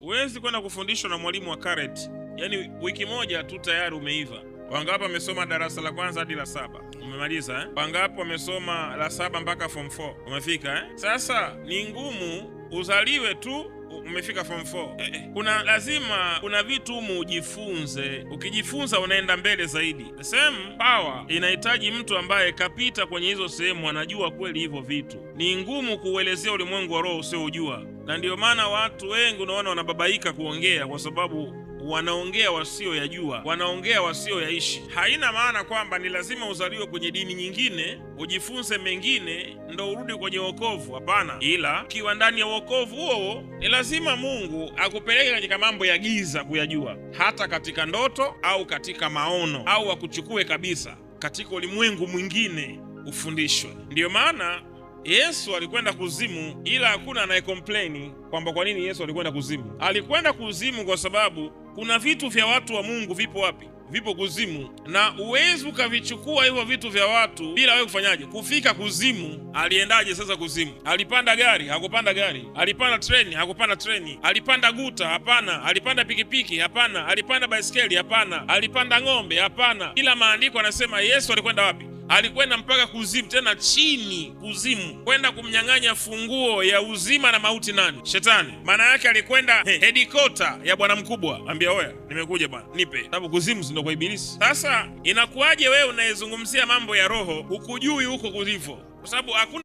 Huwezi kwenda kufundishwa na mwalimu wa karate. Yaani wiki moja tu tayari umeiva. Wangapi wamesoma darasa la kwanza hadi la 7? Umemaliza eh? Wangapi wamesoma la 7 mpaka form 4? Umefika eh? Sasa ni ngumu uzaliwe tu umefika form 4. Kuna vitu ujifunze. Ukijifunza unaenda mbele zaidi. Same power inahitaji mtu ambaye kapita kwenye hizo sehemu, anajua kweli hivyo vitu. Ni ngumu kuelezea ulimwengu wa roho usiojua. Na ndio maana watu wengi unaona wanababaika kuongea, kwa sababu wanaongea wasioyajua, wanaongea wasioyaishi. Haina maana kwamba ni lazima uzaliwe kwenye dini nyingine, ujifunze mengine ndo urudi kwenye wokovu. Hapana, ila kiwa ndani ya wokovu huo ni lazima Mungu akupeleke katika mambo ya giza kuyajua, hata katika ndoto au katika maono, au akuchukue kabisa katika ulimwengu mwingine ufundishwe. Ndiyo maana Yesu alikwenda kuzimu, ila hakuna anayekomplaini kwamba kwa nini Yesu alikwenda kuzimu. Alikwenda kuzimu kwa sababu kuna vitu vya watu wa Mungu vipo wapi? Vipo kuzimu, na uwezi ukavichukua hivyo vitu vya watu bila wewe kufanyaje? Kufika kuzimu. Aliendaje sasa kuzimu? Alipanda gari? Hakupanda gari. Alipanda treni? Hakupanda treni. Alipanda guta? Hapana. Alipanda pikipiki? Hapana. Alipanda baiskeli? Hapana. Alipanda ng'ombe? Hapana. Ila maandiko anasema Yesu alikwenda wapi? Alikwenda mpaka kuzimu, tena chini kuzimu, kwenda kumnyang'anya funguo ya uzima na mauti. Nani? Shetani. Maana yake alikwenda headquarter ya bwana mkubwa, ambia oya, nimekuja bwana, nipe. Sababu kuzimu ndio kwa ibilisi. Sasa inakuwaje wewe unayezungumzia mambo ya roho hukujui huko kulivyo? Kwa sababu hakuna